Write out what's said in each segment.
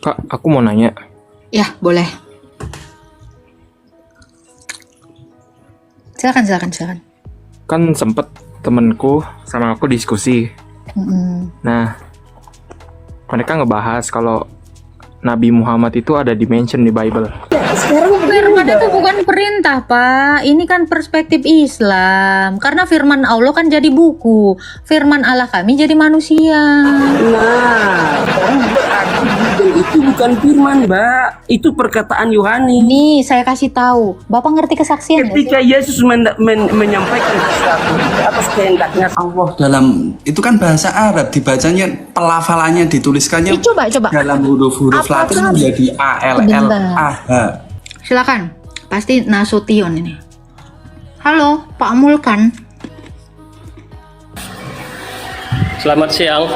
Kak, aku mau nanya. Ya, boleh. Silakan. Kan sempet temenku sama aku diskusi. Nah, mereka ngebahas kalau Nabi Muhammad itu ada dimension di Bible. Firman itu bukan perintah, Pak. Ini kan perspektif Islam. Karena firman Allah kan jadi buku. Firman Allah kami jadi manusia. Nah, berarti Bible itu bukan firman, Mbak. Itu perkataan Yohanes. Nih, saya kasih tahu. Bapak ngerti kesaksian nggak sih? Ketika Yesus menyampaikan sesuatu atas kehendaknya Allah dalam itu kan bahasa Arab, dibacanya pelafalannya dituliskannya Coba. dalam huruf-huruf Latin Apakah- menjadi ALLAH. Silakan. Pasti Nasution ini. Halo, Pak Mulkan. Selamat siang.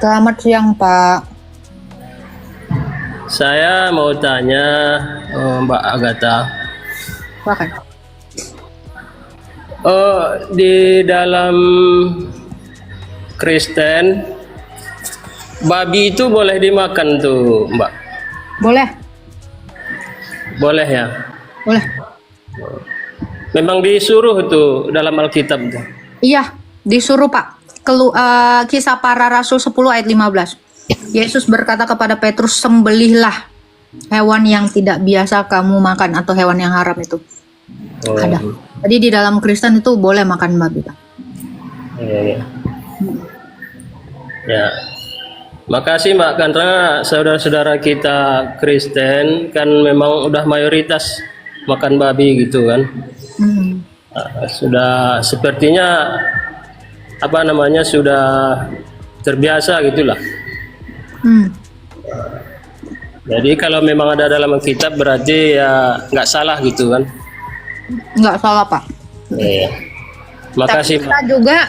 Selamat siang, Pak. Saya mau tanya Mbak Agatha. Silakan. Di dalam Kristen, babi itu boleh dimakan tuh, Mbak? Boleh. Boleh ya? Boleh. Memang disuruh tuh dalam Alkitab tuh. Iya, disuruh, Pak. Kisah para Rasul 10 ayat 15. Yesus berkata kepada Petrus, sembelihlah hewan yang tidak biasa kamu makan atau hewan yang haram itu. Ada. Jadi di dalam Kristen itu boleh makan babi, Pak. Iya. Ya. Makasih Mbak, karena saudara-saudara kita Kristen kan memang udah mayoritas makan babi gitu kan. Sudah sepertinya sudah terbiasa gitulah. Jadi kalau memang ada dalam kitab berarti ya nggak salah gitu kan. Nggak salah, Pak. Iya. Makasih Tapi Mbak.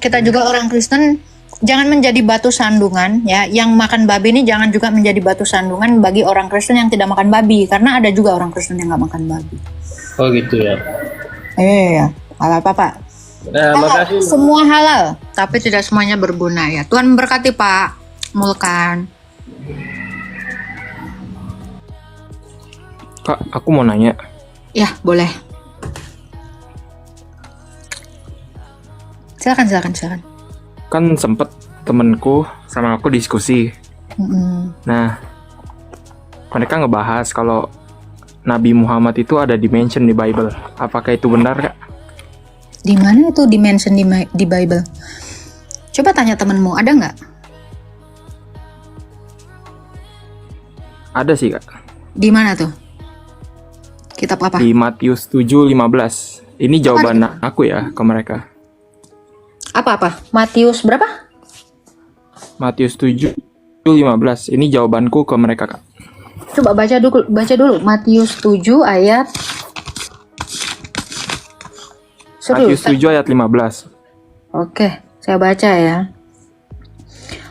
kita juga orang Kristen jangan menjadi batu sandungan ya. Yang makan babi ini jangan juga menjadi batu sandungan bagi orang Kristen yang tidak makan babi, karena ada juga orang Kristen yang nggak makan babi. Oh gitu ya. Iya, halal Pak. Nah, makasih. Semua halal, tapi tidak semuanya berguna ya. Tuhan memberkati Pak Mulkan. Kak, aku mau nanya. Ya, boleh. Silakan. Kan sempet temenku sama aku diskusi. Nah, mereka ngebahas kalau Nabi Muhammad itu ada dimension di Bible. Apakah itu benar, Kak? Di mana itu dimension di Bible? Coba tanya temenmu, ada nggak? Ada sih, Kak. Di mana tuh? Kitab apa? Di Matius 7:15. Ini jawaban aku ya ke mereka. Apa? Matius berapa? Matius 7:15. Ini jawabanku ke mereka, Kak. Coba baca dulu. Matius 7 ayat. Matius 7 ayat 15. Oke, saya baca ya.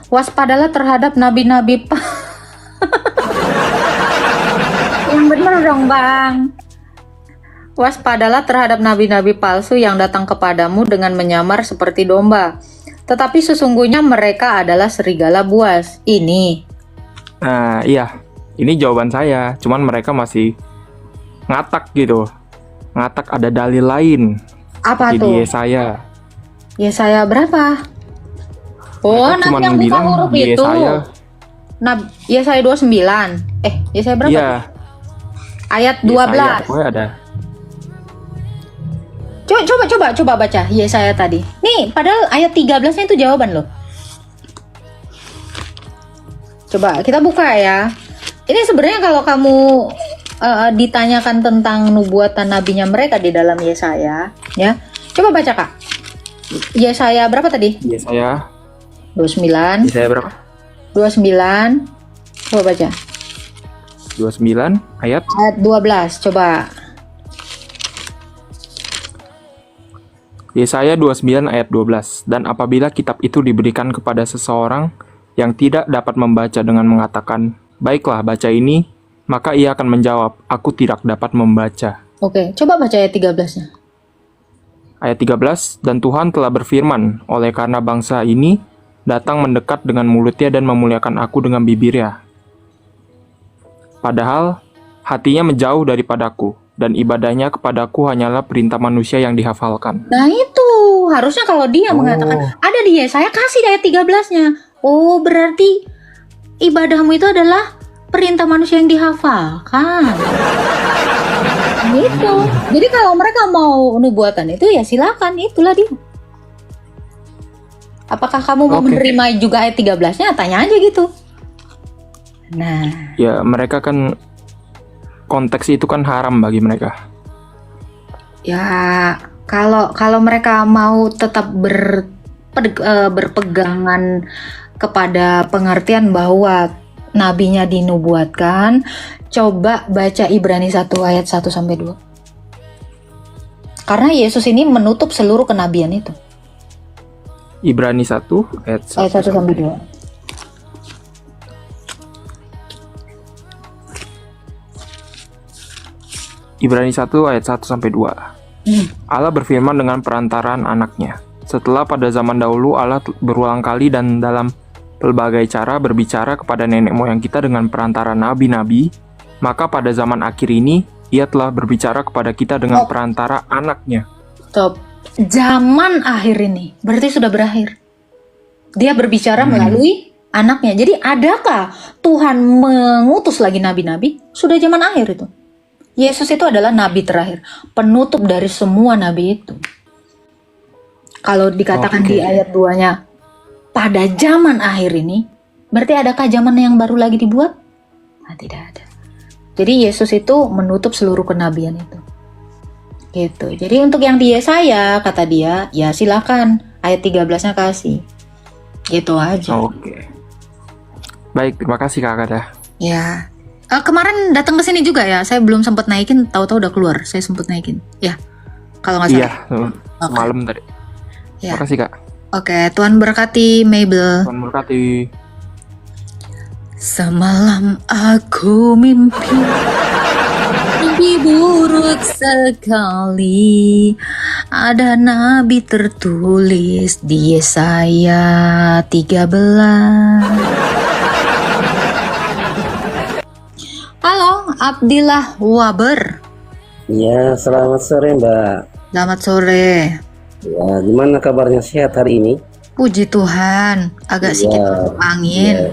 Waspadalah terhadap nabi-nabi Yang benar dong, Bang. Waspadalah terhadap nabi-nabi palsu yang datang kepadamu dengan menyamar seperti domba, tetapi sesungguhnya mereka adalah serigala buas. Ini. Nah, iya. Ini jawaban saya. Cuman mereka masih ngatak gitu. Ngatak ada dalil lain. Apa Di tuh? Yesaya. Yesaya berapa? Oh, Mereka nanti cuman yang buka bilang huruf di itu. Yesaya 29. Yesaya berapa? Iya. Ayat Yesaya, 12. pokoknya ada. Coba baca Yesaya tadi. Nih, padahal ayat 13-nya itu jawaban loh. Coba kita buka ya. Ini sebenarnya kalau kamu ditanyakan tentang nubuatan nabinya mereka di dalam Yesaya, ya. Coba baca, Kak. Yesaya berapa tadi? Yesaya 29. Yesaya berapa? 29. Coba baca. 29 ayat Ayat 12. Coba. Yesaya 29 ayat 12. Dan apabila kitab itu diberikan kepada seseorang yang tidak dapat membaca dengan mengatakan, baiklah baca ini, maka ia akan menjawab, aku tidak dapat membaca. Oke, coba baca ayat 13-nya. Ayat 13, dan Tuhan telah berfirman, oleh karena bangsa ini datang mendekat dengan mulutnya dan memuliakan aku dengan bibirnya, Padahal hatinya menjauh daripadaku, dan ibadahnya kepadaku hanyalah perintah manusia yang dihafalkan. Nah itu, harusnya kalau dia mengatakan, ada di Yesaya, kasih di ayat 13-nya. Oh, berarti ibadahmu itu adalah perintah manusia yang dihafalkan. Gitu. Jadi kalau mereka mau nubuatan itu, ya silakan, itulah dia. Apakah kamu mau menerima juga ayat 13-nya? Tanya aja gitu. Nah, Ya mereka kan, konteks itu kan haram bagi mereka. ya kalau mereka mau tetap berpegangan kepada pengertian bahwa nabinya dinubuatkan, coba baca Ibrani 1 ayat 1 sampai 2. Karena Yesus ini menutup seluruh kenabian itu. Ibrani 1 ayat 1. Ayat 1 sampai 2. Ibrani 1 ayat 1 sampai 2. Allah berfirman dengan perantaraan anaknya. Setelah pada zaman dahulu Allah berulang kali dan dalam pelbagai cara berbicara kepada nenek moyang kita dengan perantara nabi-nabi, maka pada zaman akhir ini Ia telah berbicara kepada kita dengan perantara anaknya. Stop. Zaman akhir ini berarti sudah berakhir. Dia berbicara melalui anaknya. Jadi adakah Tuhan mengutus lagi nabi-nabi? Sudah zaman akhir itu. Yesus itu adalah nabi terakhir, penutup dari semua nabi itu. Kalau dikatakan di ayat 2-nya, pada zaman akhir ini, berarti adakah zaman yang baru lagi dibuat? Nah, tidak ada. Jadi Yesus itu menutup seluruh kenabian itu. Gitu. Jadi untuk yang di Yesaya, kata dia, ya silakan ayat 13-nya kasih. Gitu aja. Oke. Baik, terima kasih Kak Agatha. Ya. Kemarin datang ke sini juga ya. Saya belum sempat naikin, tahu-tahu udah keluar. Saya sempat naikin. Ya. Kalau nggak salah. Iya, malam tadi. Ya. Terima kasih Kak. Oke, Tuhan berkati Mabel. Tuhan berkati. Semalam aku mimpi buruk sekali. Ada nabi tertulis di Yesaya 13. Halo, Abdillah Waber. Ya, selamat sore Mbak. Selamat sore. Ya, gimana kabarnya, sehat hari ini? Puji Tuhan, agak sedikit angin.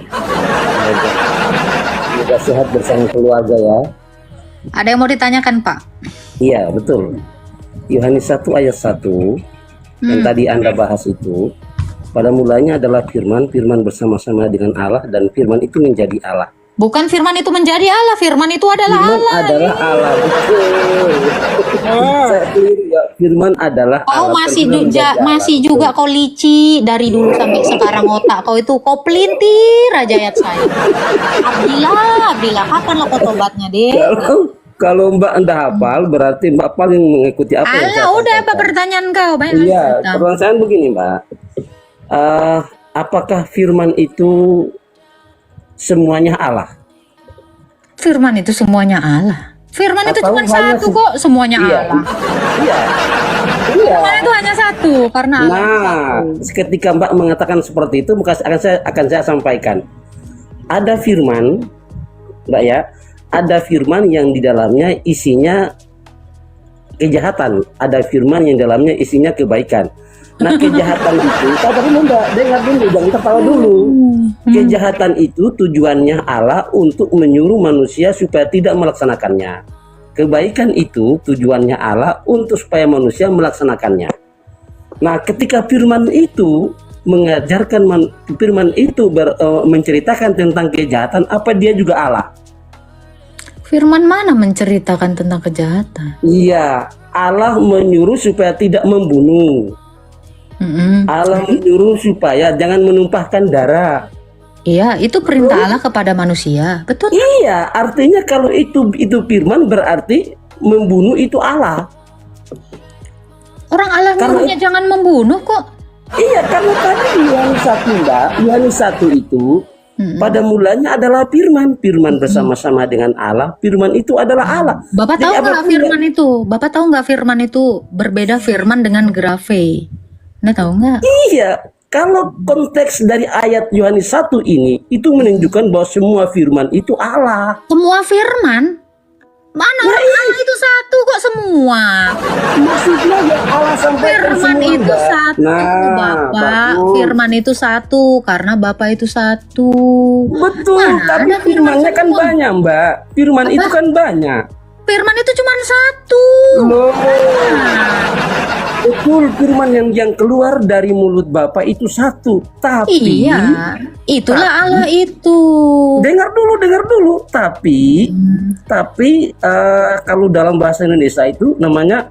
Semoga sehat bersama keluarga ya. Ada yang mau ditanyakan, Pak? Iya, betul. Yohanes 1 ayat 1 yang tadi Anda bahas itu, pada mulanya adalah firman, firman bersama-sama dengan Allah, dan firman itu menjadi Allah. Bukan firman itu menjadi Allah, firman itu adalah Firman Allah. adalah Allah, betul. Saya keliru ya, firman adalah Kau Allah. masih Firman menjadi Allah, masih betul. juga kau lici dari dulu sampai sekarang, otak kau itu kau pelintir aja ayat saya. Abdillah, kapan lo kau tobatnya deh? Kalau Mbak Anda hafal, berarti Mbak paling mengikuti apa yang saya Alah, udah apa sampaikan. pertanyaan kau? Banyak Iya, cerita. pertanyaan saya begini Mbak. Apakah firman itu semuanya Allah? Firman itu semuanya Allah. Firman itu Atau cuma hanya satu kok, semuanya Iya, Allah. iya, iya. Firman itu hanya satu karena Allah itu Nah, satu. ketika Mbak mengatakan seperti itu, maka akan saya sampaikan. Ada firman, Mbak ya, ada firman yang di dalamnya isinya kejahatan, ada firman yang dalamnya isinya kebaikan. Nah, kejahatan itu, sabar dulu Mbak, dengar dulu, jangan tertawa dulu. Kejahatan itu tujuannya Allah untuk menyuruh manusia supaya tidak melaksanakannya. Kebaikan itu tujuannya Allah untuk supaya manusia melaksanakannya. Nah, ketika firman itu mengajarkan, firman itu menceritakan tentang kejahatan, apa dia juga Allah? Firman mana menceritakan tentang kejahatan? Iya, Allah menyuruh supaya tidak membunuh. Allah menyuruh supaya jangan menumpahkan darah. Iya, itu perintah Allah kepada manusia. Betul. Iya, artinya kalau itu firman berarti membunuh itu Allah. Orang Allah nyuruhnya jangan membunuh kok. Iya, karena tadi Yohanes 1 Mbak, Yohanes 1 itu pada mulanya adalah firman, firman bersama-sama dengan Allah, firman itu adalah Allah. Bapak Jadi tahu nggak apapun firman itu? Bapak tahu nggak firman itu berbeda firman dengan grafe? Anda tahu nggak? Iya, Kalau konteks dari ayat Yohanes 1 ini itu menunjukkan bahwa semua firman itu Allah. Semua firman? Mana Ya, Allah itu satu kok semua? Maksudnya yang Allah sampaikan Firman semua, itu Mbak. satu, Bapak. bagus. Firman itu satu karena Bapak itu satu. Betul, Mana tapi ada firman firmannya kan semua? banyak, Mbak. Firman Apa? itu kan banyak. Firman itu cuma satu. Loh. Betul, firman yang keluar dari mulut Bapak itu satu. Tapi Iya, itulah Allah itu. dengar dulu. Tapi kalau dalam bahasa Indonesia itu namanya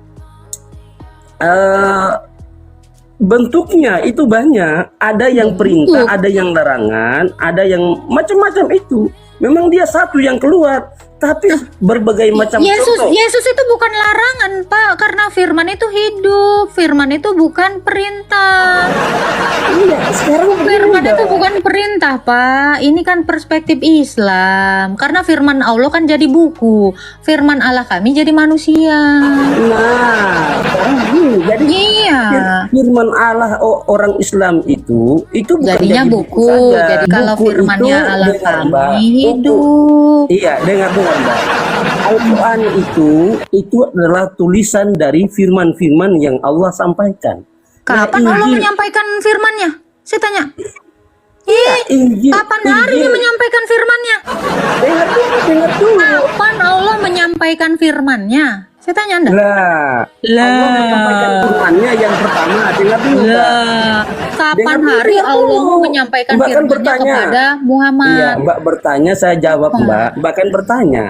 bentuknya itu banyak. Ada yang perintah, ada yang larangan, ada yang macam-macam itu. Memang dia satu yang keluar, tapi berbagai macam contoh. Yesus itu bukan larangan, Pak, karena firman itu hidup. Firman itu bukan perintah. Iya, sekarang Firman berbeda. itu bukan perintah, Pak. Ini kan perspektif Islam. Karena firman Allah kan jadi buku. Firman Allah kami jadi manusia. Nah, sekarang begini. Jadi Iya. firman Allah orang Islam itu bukan Jadinya jadi buku. saja. Jadi kalau Buku firmannya itu, Allah dengar, kami Mbak, buku. hidup. Iya, dengar Mbak. Al-Quran itu adalah tulisan dari firman-firman yang Allah sampaikan. Kapan Nah, Allah Injil- menyampaikan firman-Nya? Saya tanya. Iya, Injil. Kapan hari Dia Injil. menyampaikan firman-Nya? Dengar dulu. Kapan Allah menyampaikan firman-Nya? Saya tanya Anda. Allah menyampaikan firman-Nya yang pertama. Dengar dulu, Mbak. Kapan Dengar dulu, hari dengar Allah dulu. menyampaikan Mbak kan firman-Nya bertanya. kepada Iya, Muhammad? Mbak bertanya, saya jawab, Mbak. Mbak kan bertanya.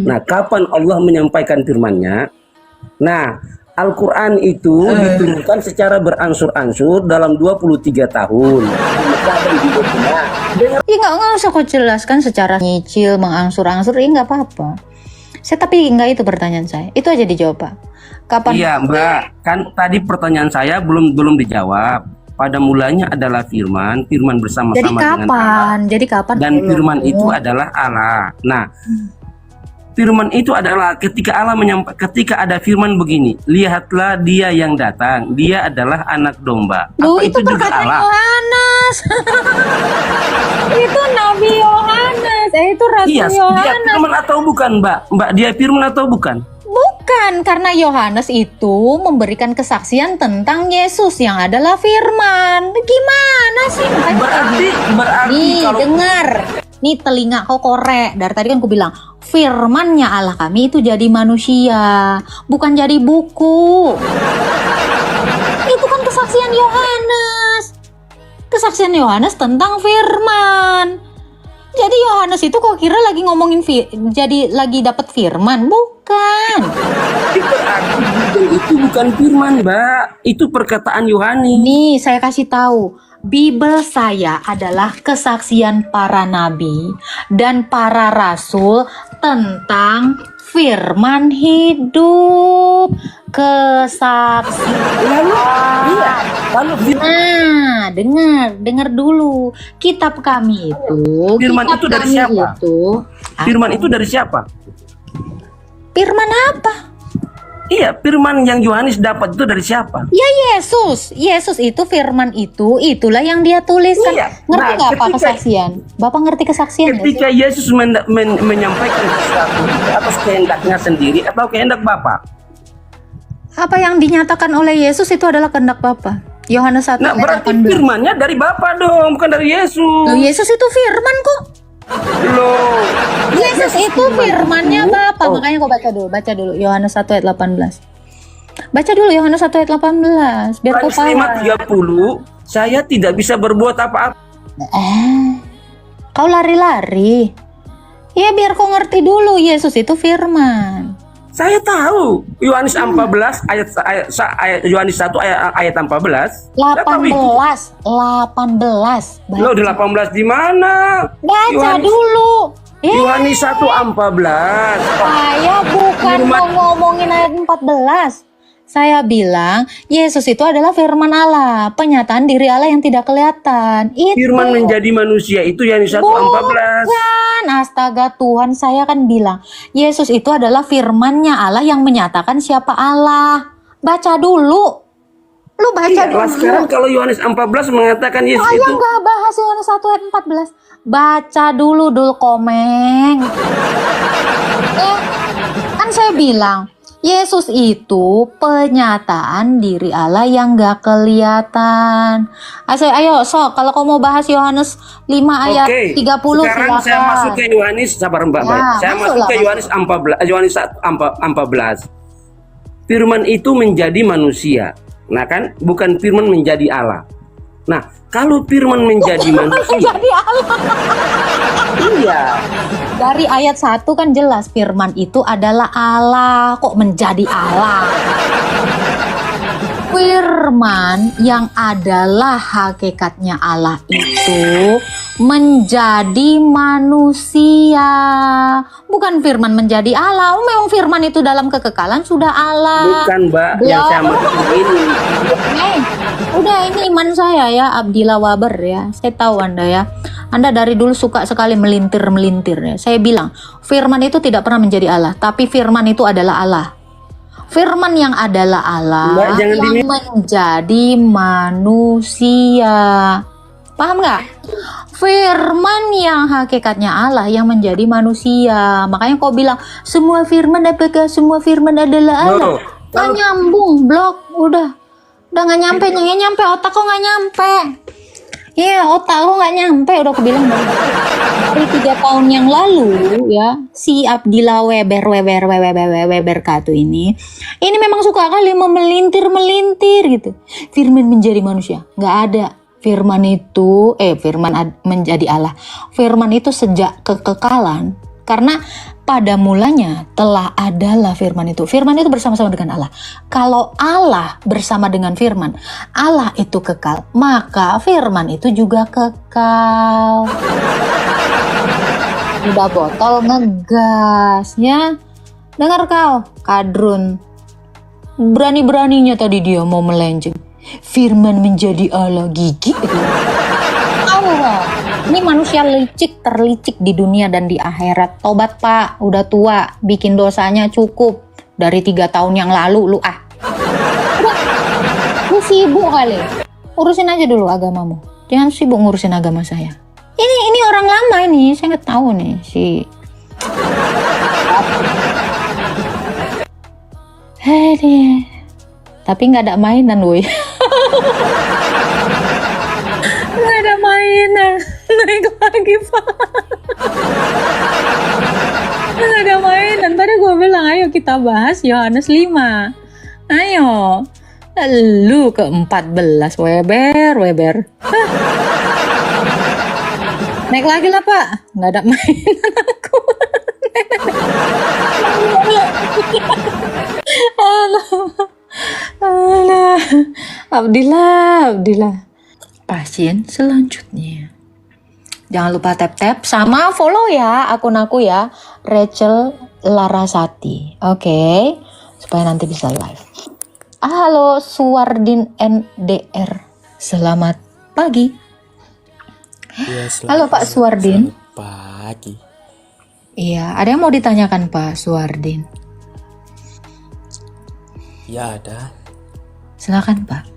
Nah, kapan Allah menyampaikan firman-Nya? Nah, Al-Quran itu diturunkan secara beransur-ansur dalam 23 tahun. Mekah dan di Madinah. Ya nggak usah kau jelaskan secara nyicil, mengangsur-angsur, ya nggak apa-apa. Saya tapi nggak itu pertanyaan saya. Itu aja dijawab, Pak. Kapan? Iya, Mbak. Kan tadi pertanyaan saya belum dijawab. Pada mulanya adalah firman bersama-sama Jadi dengan Allah. kapan? Jadi kapan? Dan Allah? firman itu adalah Allah. Nah, firman itu adalah ketika Allah ketika ada firman begini, lihatlah dia yang datang, dia adalah anak domba. Loh, Apa itu juga perkataan Allah? Yohanes. Itu Nabi Yohanes. Itu Rasul Iya, dia Yohanes. firman atau bukan, Mbak? Mbak, dia firman atau bukan? Bukan, karena Yohanes itu memberikan kesaksian tentang Yesus yang adalah firman. Gimana sih? Berarti Nih, kalau dengar. Nih telinga kau korek. Dari tadi kan aku bilang, firmannya Allah kami itu jadi manusia, bukan jadi buku. Itu kan kesaksian Yohanes. Kesaksian Yohanes tentang firman. Jadi Yohanes itu kok kira lagi ngomongin jadi lagi dapat firman? Bukan. berarti Bible itu bukan firman, Mbak. Itu perkataan Yohanes. Nih, saya kasih tahu. Bible saya adalah kesaksian para nabi dan para rasul tentang firman hidup. Kesaksian. Iya, kalau Nah, dengar dulu. Kitab kami itu, Firman kitab itu dari kami siapa? Firman itu dari siapa? Firman apa? Iya, firman yang Yohanes dapat itu dari siapa? Ya Yesus. Yesus itu firman itulah yang dia tuliskan. Iya. Ngerti Nah, nggak Pak ketika- kesaksian? Bapak ngerti kesaksian nggak sih? Ketika Yesus menyampaikan sesuatu itu atas kehendaknya sendiri atau kehendak Bapa? Apa yang dinyatakan oleh Yesus itu adalah kehendak Bapa. Yohanes 1 Nah, ayat berarti 18. firmannya dari Bapa dong, bukan dari Yesus. Loh, Yesus itu firman kok. Loh. Yesus itu firmannya Bapa. Oh. Makanya kau baca dulu Yohanes 1 ayat 18. Baca dulu Yohanes 1 ayat 18 biar kau Yohanes paham. 5:30, saya tidak bisa berbuat apa-apa. Kau lari-lari. Ya biar kau ngerti dulu Yesus itu firman. Saya tahu Yohanes 14 ayat Yohanes 1 ayat 14. Saya tahu itu. 18. Loh, di 18 di mana? Baca Yohanes- dulu. Yohanes 1:14. Saya bukan Firman- mau ngomongin ayat 14. Saya bilang Yesus itu adalah firman Allah, penyataan diri Allah yang tidak kelihatan. Itu. Firman menjadi manusia itu Yohanes 1:14. Bukan, astaga Tuhan, saya kan bilang Yesus itu adalah firmannya Allah yang menyatakan siapa Allah. Baca dulu. Lu baca Iya, dulu. sekarang kalau Yohanes 14 mengatakan Yesus Saya itu nggak bahas Yohanes 1 ayat 14. Baca dulu Komeng. Kan saya bilang, Yesus itu penyataan diri Allah yang nggak kelihatan. Ayo, kalau kau mau bahas Yohanes 5 ayat Oke, 30 sekarang saya silakan. masuk ke Yohanes, sabar Mbak. Ya, Baik. Saya masuk masuklah, ke Yohanes 14, Yohanes 14. Firman itu menjadi manusia. Nah kan, bukan firman menjadi Allah. Nah, kalau firman menjadi manusia, Jadi Allah. iya. Dari ayat 1 kan jelas firman itu adalah Allah. Kok menjadi Allah? Firman yang adalah hakikatnya Allah itu menjadi manusia. Bukan firman menjadi Allah. Memang firman itu dalam kekekalan sudah Allah. Bukan Mbak, yang saya maksud ini. Udah ini iman saya ya, Abdillah Waber ya. Saya tahu Anda ya. Anda dari dulu suka sekali melintir-melintir ya. Saya bilang, firman itu tidak pernah menjadi Allah, tapi firman itu adalah Allah. Firman yang adalah Allah Mbak, jangan yang menjadi manusia. Paham nggak? Firman yang hakikatnya Allah yang menjadi manusia. Makanya kau bilang, semua firman apakah semua firman adalah Allah? Nggak nyambung, blok. Udah nggak nyampe, otak kok nggak nyampe. Iya, otak lo nggak nyampe, udah aku bilang dari 3 tahun yang lalu ya, si Abdillah Weber Katu ini memang suka kali memelintir gitu. Firman menjadi manusia, nggak ada. Firman itu, menjadi Allah. Firman itu sejak kekekalan, karena pada mulanya telah adalah firman itu. Firman itu bersama-sama dengan Allah. Kalau Allah bersama dengan firman, Allah itu kekal, maka firman itu juga kekal. Udah botol ngegas ya. Dengar kau, Kadrun. Berani-beraninya tadi dia mau melenceng. Firman menjadi Allah, gigit itu. Allah. Ini manusia terlicik di dunia dan di akhirat. Tobat Pak, udah tua, bikin dosanya cukup. Dari 3 tahun yang lalu lu Udah, lu sibuk kali. Urusin aja dulu agamamu. Jangan sibuk ngurusin agama saya. Ini orang lama ini, saya nggak tahu nih si. Hei, tapi nggak ada mainan woi. Nggak ada mainan. Naik lagi Pak. Nggak ada mainan. Tadi gue bilang ayo kita bahas Yohanes 5. Ayo. Lu ke-14 Weber. Naik lagi lah Pak. Nggak ada mainan aku. Alah. Abdillah. Pasien selanjutnya. Jangan lupa tap sama follow ya akun aku ya, Rachel Larasati. Oke, supaya nanti bisa live. Halo Suwardin NDR. Selamat pagi. Ya, halo Pak Suwardin. Pagi. Iya, ada yang mau ditanyakan Pak Suwardin? Ya ada. Silakan Pak.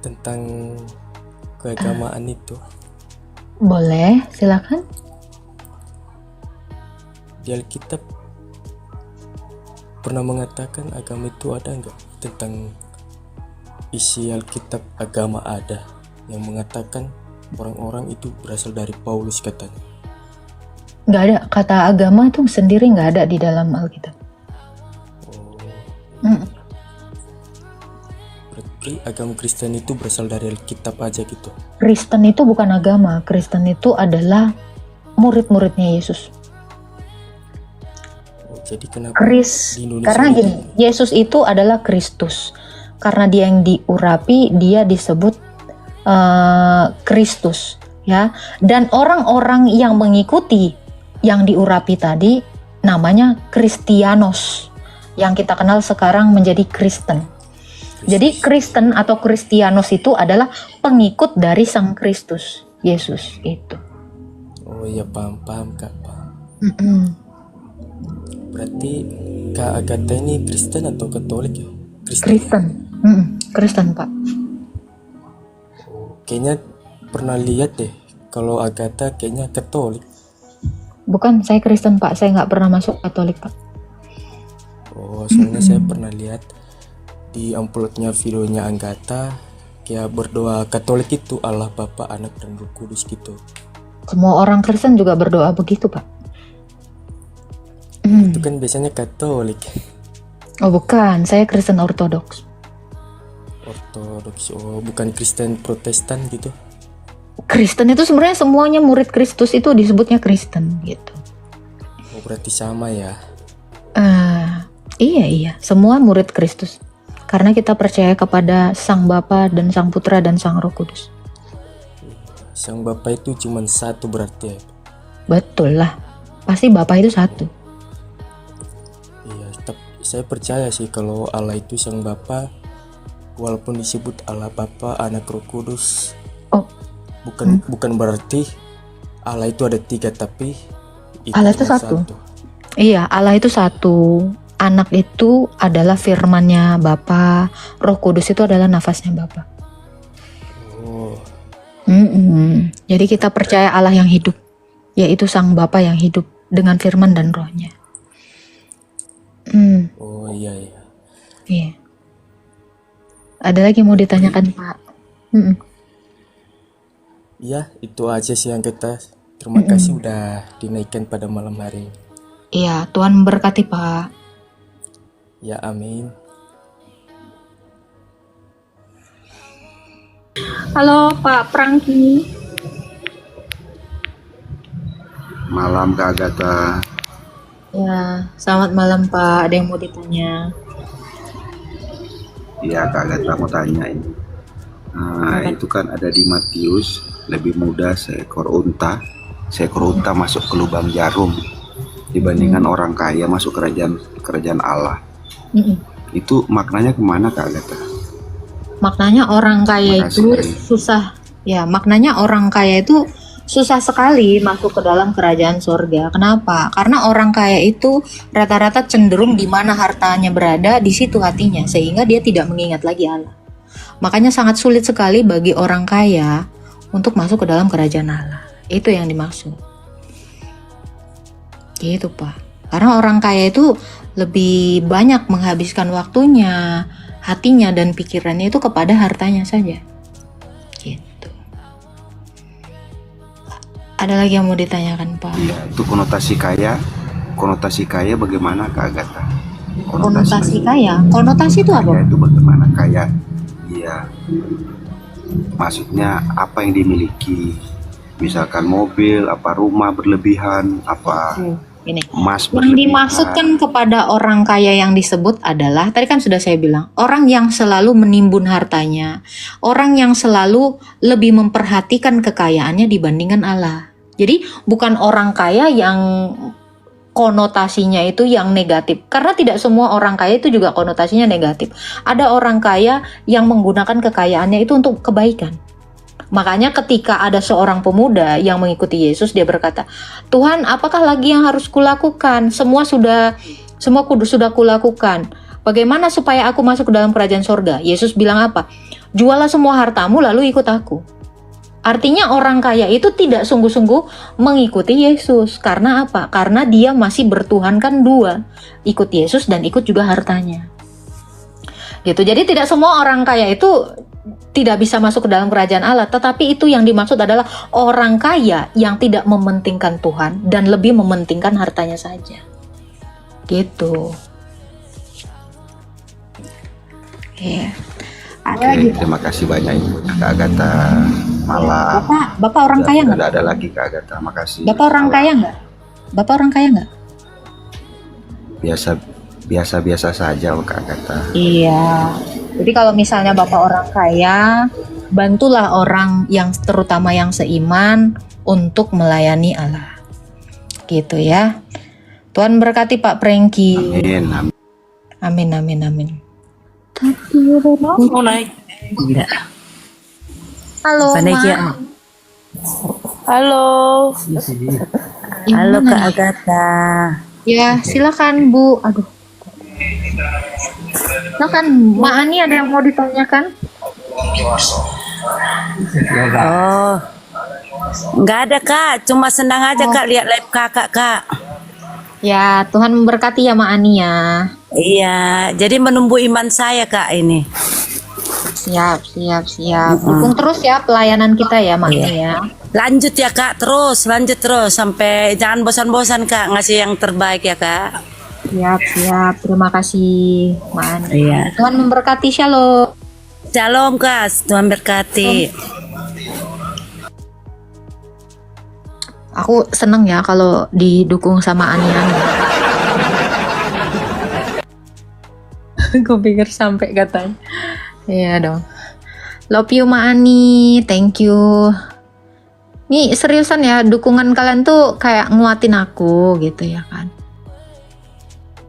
Tentang keagamaan itu. Boleh, silakan. Di Alkitab pernah mengatakan agama itu ada nggak? Tentang isi Alkitab agama ada yang mengatakan orang-orang itu berasal dari Paulus katanya. Nggak ada, kata agama itu sendiri nggak ada di dalam Alkitab. Berarti agama Kristen itu berasal dari Alkitab aja gitu. Kristen itu bukan agama, Kristen itu adalah murid-muridnya Yesus. Jadi kenapa di Indonesia Karena itu? gini, Yesus itu adalah Kristus. Karena dia yang diurapi, dia disebut Kristus, ya. Dan orang-orang yang mengikuti yang diurapi tadi namanya Kristianos, yang kita kenal sekarang menjadi Kristen. Jadi Kristen atau Kristianos itu adalah pengikut dari Sang Kristus, Yesus itu. Oh iya, paham Kak. Berarti Kak Agatha ini Kristen atau Katolik ya? Kristen. Kristen, Pak. Kayaknya pernah lihat deh, kalau Agatha kayaknya Katolik. Bukan, saya Kristen, Pak. Saya nggak pernah masuk Katolik, Pak. Oh, soalnya saya pernah lihat di uploadnya videonya Agatha, kayak berdoa Katolik itu Allah Bapa, Anak dan Roh Kudus gitu. Semua orang Kristen juga berdoa begitu, Pak. Itu kan biasanya Katolik. Oh, bukan. Saya Kristen Ortodoks. Ortodoks, oh bukan Kristen Protestan gitu. Kristen itu sebenarnya semuanya murid Kristus itu disebutnya Kristen gitu. Oh berarti sama ya. Iya, semua murid Kristus. Karena kita percaya kepada Sang Bapa dan Sang Putra dan Sang Roh Kudus. Sang Bapa itu cuma satu berarti ya. Betul lah. Pasti Bapa itu satu. Iya, saya percaya sih kalau Allah itu Sang Bapa, walaupun disebut Allah Bapa, Anak, Roh Kudus. Oh, bukan berarti Allah itu ada 3, tapi Allah itu cuma satu. Iya, Allah itu satu. Anak itu adalah firman-Nya Bapa, Roh Kudus itu adalah nafasnya Bapa. Oh, Jadi kita percaya Allah yang hidup, yaitu Sang Bapa yang hidup dengan firman dan rohnya. oh iya. Iya. Ada lagi mau ditanyakan, Pak? Iya, itu aja sih yang kita. Terima kasih udah dinaikkan pada malam hari. Iya, Tuhan memberkati, Pak. Ya, amin. Halo, Pak Prangki. Malam Kak Agatha. Ya, selamat malam, Pak. Ada yang mau ditanya? Iya Kak Agatha mau tanya ini. Itu kan ada di Matius, lebih mudah seekor unta masuk ke lubang jarum dibandingkan orang kaya masuk kerajaan Allah. Itu maknanya kemana Kak Agatha? Maknanya orang kaya itu susah. Ya, maknanya orang kaya itu susah sekali masuk ke dalam kerajaan surga. Kenapa? Karena orang kaya itu rata-rata cenderung di mana hartanya berada, di situ hatinya, sehingga dia tidak mengingat lagi Allah. Makanya sangat sulit sekali bagi orang kaya untuk masuk ke dalam kerajaan Allah. Itu yang dimaksud. Gitu, Pak. Karena orang kaya itu lebih banyak menghabiskan waktunya, hatinya, dan pikirannya itu kepada hartanya saja. Gitu. Ada lagi yang mau ditanyakan, Pak? Iya, itu konotasi kaya bagaimana Kak Agatha? Konotasi kaya? Konotasi itu apa? Kaya itu bagaimana kaya? Iya. Maksudnya apa yang dimiliki? Misalkan mobil, apa rumah berlebihan, apa Ini. emas Yang berlebihan. dimaksudkan kepada orang kaya yang disebut adalah, tadi kan sudah saya bilang, orang yang selalu menimbun hartanya, orang yang selalu lebih memperhatikan kekayaannya dibandingkan Allah. Jadi bukan orang kaya yang konotasinya itu yang negatif, karena tidak semua orang kaya itu juga konotasinya negatif. Ada orang kaya yang menggunakan kekayaannya itu untuk kebaikan. Makanya ketika ada seorang pemuda yang mengikuti Yesus, dia berkata, Tuhan, apakah lagi yang harus kulakukan? Semua sudah kulakukan. Bagaimana supaya aku masuk ke dalam kerajaan sorga? Yesus bilang apa? Jualah semua hartamu lalu ikut aku. Artinya orang kaya itu tidak sungguh-sungguh mengikuti Yesus. Karena apa? Karena dia masih bertuhankan dua. Ikut Yesus dan ikut juga hartanya. Gitu. Jadi tidak semua orang kaya itu tidak bisa masuk ke dalam kerajaan Allah, tetapi itu yang dimaksud adalah orang kaya yang tidak mementingkan Tuhan dan lebih mementingkan hartanya saja. Gitu. Ya. Oke, terima kasih banyak infonya Kak Agatha. Malam. Bapak orang kaya nggak? Tidak ada lagi Kak Agatha, makasih. Bapak orang kaya nggak? Bapak orang kaya nggak? Biasa saja Kak Agatha. Iya. Jadi kalau misalnya Bapak orang kaya, bantulah orang yang terutama yang seiman untuk melayani Allah. Gitu ya. Tuhan berkati Pak Prengki. Amin. Amin. Mau naik? Enggak. Halo, Panitia. Ma. Halo. Halo Kak Agatha. Ya, silakan Bu. Aduh. Silakan, Mbak Ani ada yang mau ditanyakan? Oh, nggak ada Kak, cuma senang aja Kak lihat live Kakak Kak. Ya, Tuhan memberkati ya Mbak Ani ya. Iya, jadi menumbuh iman saya Kak ini. Siap. Dukung terus ya pelayanan kita ya Mbak Ani ya. Lanjut ya Kak, lanjut terus sampai jangan bosan-bosan Kak ngasih yang terbaik ya Kak. Siap. Terima kasih Mbak Ani. Iya. Tuhan memberkati, shalom. Shalom Kak, Tuhan berkati. Aku seneng ya kalau didukung sama Ani. Gue pikir sampai katanya. Iya dong. Love you Ma Ani, thank you. Nih seriusan ya, dukungan kalian tuh kayak nguatin aku gitu ya kan.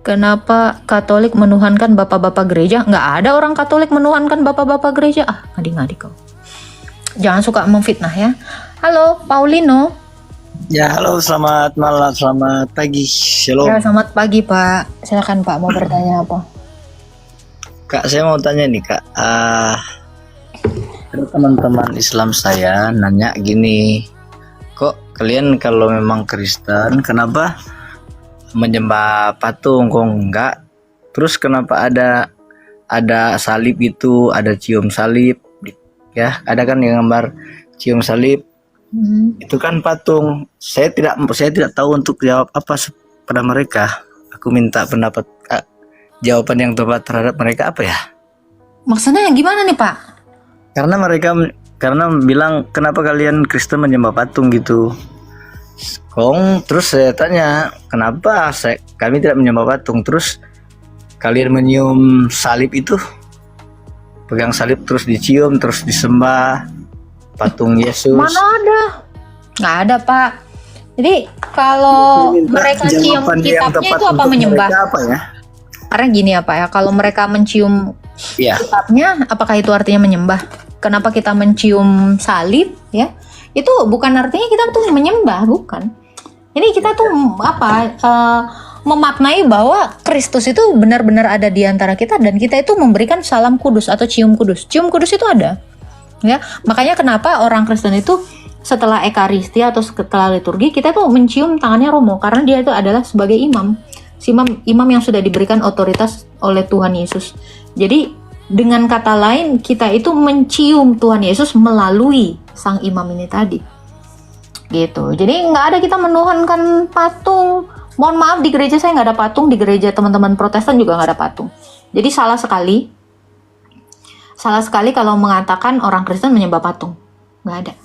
Kenapa Katolik menuhankan bapak-bapak gereja? Nggak ada orang Katolik menuhankan bapak-bapak gereja. Ah, ngadi-ngadi kau. Jangan suka memfitnah ya. Halo, Paulino. Ya, halo, selamat malam, selamat pagi, shalom. Ya, selamat pagi Pak. Silakan Pak, mau bertanya apa? Kak, saya mau tanya nih Kak, teman-teman Islam saya nanya gini, kok kalian kalau memang Kristen, kenapa menyembah patung, kok enggak? Terus kenapa ada salib itu, ada cium salib, ya, ada kan yang gambar cium salib, itu kan patung. Saya tidak tahu untuk jawab apa pada mereka. Aku minta pendapat, jawaban yang tepat terhadap mereka apa ya? Maksudnya gimana nih Pak? Karena bilang kenapa kalian Kristen menyembah patung gitu. Terus saya tanya kenapa kami tidak menyembah patung. Terus kalian menyium salib itu, pegang salib terus dicium terus disembah patung Yesus. Mana ada? Nggak ada Pak. Jadi kalau mereka cium kitabnya itu apa menyembah? Apa ya? Karena gini ya Pak ya, kalau mereka mencium kitabnya, apakah itu artinya menyembah? Kenapa kita mencium salib ya? Itu bukan artinya kita tuh menyembah, bukan. Ini kita tuh memaknai bahwa Kristus itu benar-benar ada di antara kita dan kita itu memberikan salam kudus atau cium kudus. Cium kudus itu ada. Ya, makanya kenapa orang Kristen itu setelah Ekaristi atau setelah liturgi kita tuh mencium tangannya Romo karena dia itu adalah sebagai imam. Imam yang sudah diberikan otoritas oleh Tuhan Yesus. Jadi dengan kata lain kita itu mencium Tuhan Yesus melalui sang imam ini tadi. Gitu. Jadi nggak ada kita menuhankan patung. Mohon maaf, di gereja saya nggak ada patung, di gereja teman-teman Protestan juga nggak ada patung. Jadi salah sekali kalau mengatakan orang Kristen menyembah patung. Nggak ada.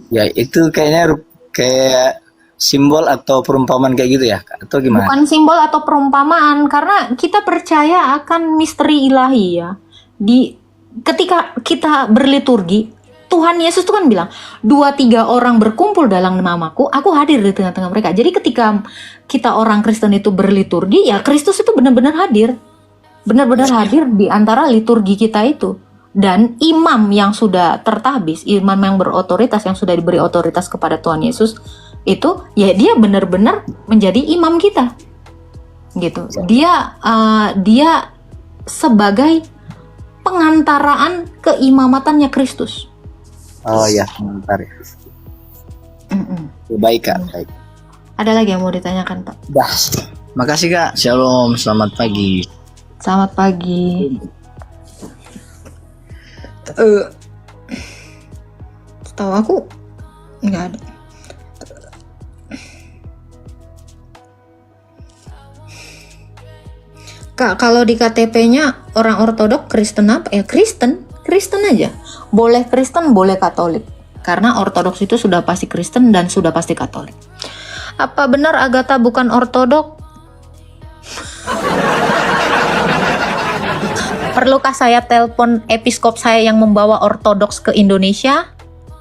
Ya itu kayaknya kayak simbol atau perumpamaan kayak gitu ya, atau gimana? Bukan simbol atau perumpamaan, karena kita percaya akan misteri ilahi ya. Ketika kita berliturgi, Tuhan Yesus tuh kan bilang, 2-3 orang berkumpul dalam namaku, aku hadir di tengah-tengah mereka. Jadi ketika kita orang Kristen itu berliturgi, ya Kristus itu benar-benar hadir. Benar-benar hadir di antara liturgi kita itu. Dan imam yang sudah tertabis, imam yang berotoritas, yang sudah diberi otoritas kepada Tuhan Yesus, itu ya dia benar-benar menjadi imam kita. Gitu. Dia sebagai pengantaraan keimamatannya Kristus. Oh ya, bentar ya. Baik Kak, baik. Ada lagi yang mau ditanyakan Pak? Dah. Makasih Kak. Shalom, selamat pagi. Selamat pagi. Setahu aku nggak ada. Kak, kalau di KTP-nya orang ortodok Kristen apa? Ya Kristen aja. Boleh Kristen, boleh Katolik. Karena ortodoks itu sudah pasti Kristen dan sudah pasti Katolik. Apa benar Agatha bukan ortodok? Perlukah saya telepon episkop saya yang membawa ortodoks ke Indonesia?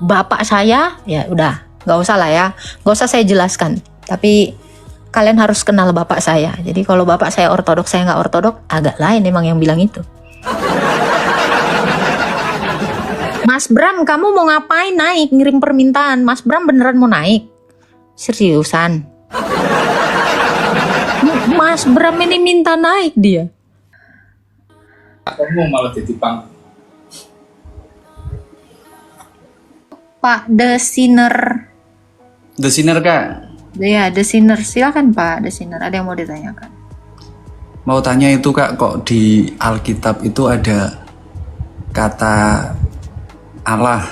Bapak saya? Ya udah, nggak usah lah ya. Nggak usah saya jelaskan. Tapi kalian harus kenal bapak saya. Jadi kalau bapak saya ortodok, saya nggak ortodok, agak lain emang yang bilang itu. Mas Bram, kamu mau ngapain naik? Ngirim permintaan. Mas Bram beneran mau naik? Seriusan? Mas Bram ini minta naik dia. Kamu malah ditipang. Pak The Sinner. The Sinner Kak. Ya, The Sinner. Silakan Pak The Sinner. Ada yang mau ditanyakan? Mau tanya itu Kak, kok di Alkitab itu ada kata Allah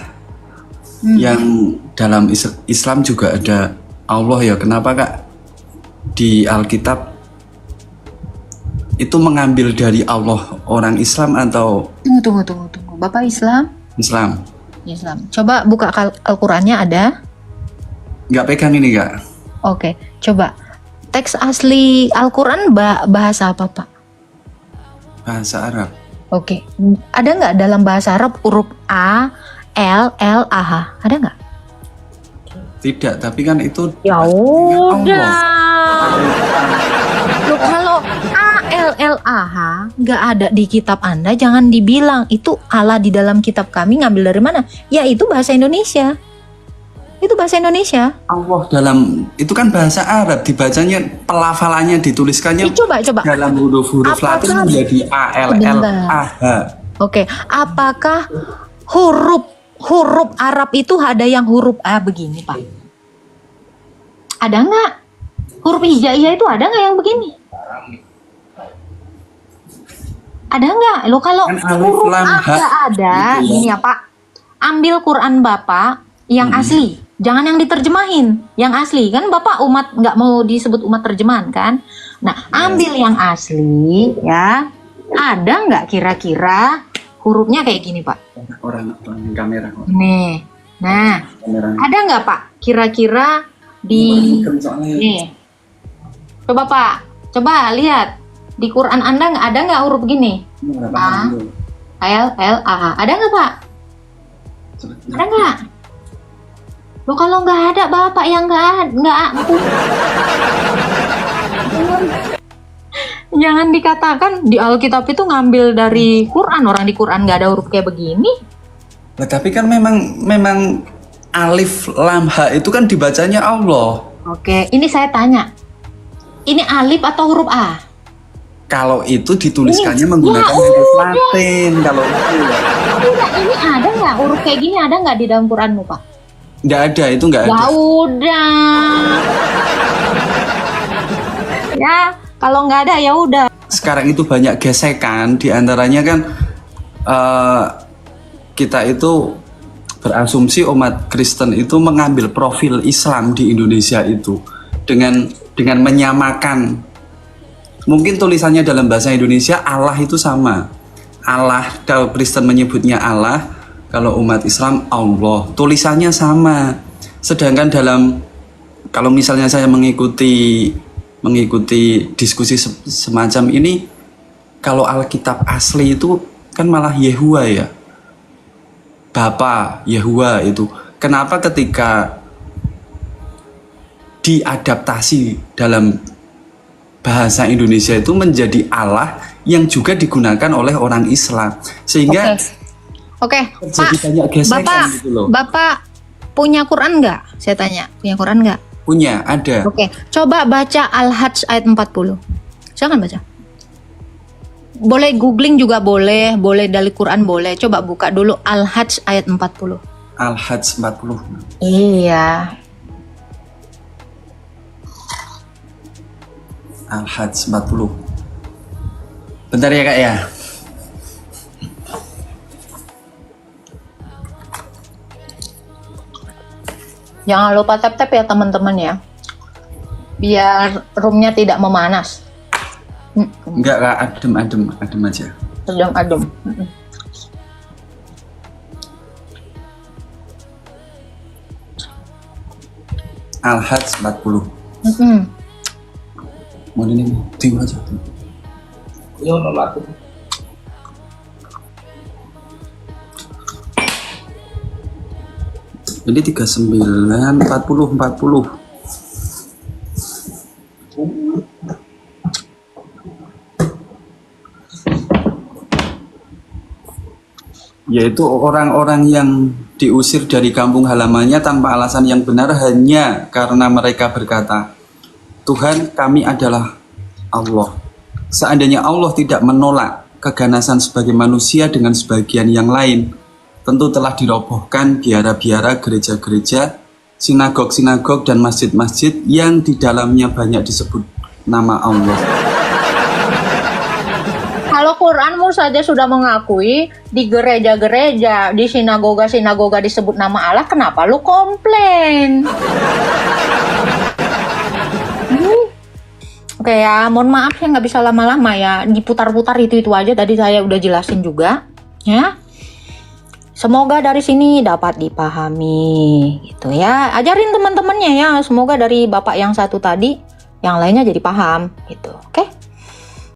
yang dalam Islam juga ada Allah ya. Kenapa Kak di Alkitab itu mengambil dari Allah orang Islam atau Tunggu. Bapak Islam? Islam? Islam. Coba buka Al-Qur'annya ada? Nggak pegang ini Kak. Oke, coba. Teks asli Al-Qur'an bahasa apa, Pak? Bahasa Arab. Oke. Ada nggak dalam bahasa Arab huruf A, L, A, H? Ada nggak? Tidak, tapi kan itu Ya udah. Loh, kalau A, L, A, H nggak ada di kitab Anda, jangan dibilang itu Allah di dalam kitab kami ngambil dari mana? Ya itu bahasa Indonesia. Itu bahasa Indonesia. Allah dalam itu kan bahasa Arab, dibacanya pelafalannya dituliskannya Coba. dalam huruf-huruf Latin menjadi A L A H. Oke, apakah huruf Arab itu ada yang huruf A begini, Pak? Ada nggak? Huruf hijaiyah itu ada nggak yang begini? Ada nggak? Lo kalau Kan alif, huruf lam, A ha, nggak ada, gitu ya. ini ya Pak. Ambil Quran Bapak yang asli, jangan yang diterjemahin, yang asli kan Bapak umat nggak mau disebut umat terjemahan kan? Nah, ambil yang asli ya. Ada nggak kira-kira hurufnya kayak gini Pak? Orang kamera. Nih, nah ada nggak Pak? Kira-kira di nih, coba Pak, coba lihat di Quran Anda ada nggak huruf gini? A, L, A, H. Ada nggak Pak? Ada nggak? Lo kalau nggak ada Bapak yang nggak jangan dikatakan di Alkitab itu ngambil dari Quran. Orang di Quran nggak ada huruf kayak begini. Nah, tapi kan memang alif lam ha itu kan dibacanya Allah. Oke, ini saya tanya. Ini alif atau huruf A? Kalau itu dituliskannya menggunakan huruf Latin. Kalau itu Enggak, ini ada nggak huruf kayak gini, ada nggak di dalam Quranmu Pak? nggak ada, itu nggak ada. Ya udah. Ya, kalau nggak ada ya udah. Sekarang itu banyak gesekan, diantaranya kan kita itu berasumsi umat Kristen itu mengambil profil Islam di Indonesia itu dengan menyamakan. Mungkin tulisannya dalam bahasa Indonesia Allah itu sama. Allah, kalau Kristen menyebutnya Allah, kalau umat Islam Allah, tulisannya sama. Sedangkan kalau misalnya saya mengikuti diskusi semacam ini, kalau Alkitab asli itu kan malah Yehuwa ya, Bapa Yehuwa itu. Kenapa ketika diadaptasi dalam bahasa Indonesia itu menjadi Allah yang juga digunakan oleh orang Islam, sehingga Oke, terjadi Pak, banyak gesekan Bapak, gitu loh. Bapak punya Quran nggak? Saya tanya, punya Quran nggak? Punya, ada. Oke, coba baca Al-Hajj ayat 40. Jangan baca. Boleh googling juga boleh dari Quran boleh. Coba buka dulu Al-Hajj ayat 40. Al-Hajj 40. Iya. Al-Hajj 40. Bentar ya Kak ya. Jangan lupa tap-tap ya teman-teman ya. Biar roomnya tidak memanas. Enggak Kak, adem aja. Adem. Al-Hajj 40. Mau ini tinggal aja. Ini 39 40. Yaitu orang-orang yang diusir dari kampung halamannya tanpa alasan yang benar hanya karena mereka berkata, Tuhan kami adalah Allah. Seandainya Allah tidak menolak keganasan sebagai manusia dengan sebagian yang lain, tentu telah dirobohkan biara-biara, gereja-gereja, sinagog-sinagog, dan masjid-masjid yang di dalamnya banyak disebut nama Allah. Kalau Quranmu saja sudah mengakui di gereja-gereja, di sinagoga-sinagoga disebut nama Allah, kenapa lu komplain? Oke ya, mohon maaf ya nggak bisa lama-lama ya, diputar-putar itu aja tadi saya udah jelasin juga ya. Semoga dari sini dapat dipahami gitu ya. Ajarin teman-temannya ya, semoga dari bapak yang satu tadi yang lainnya jadi paham gitu. Oke?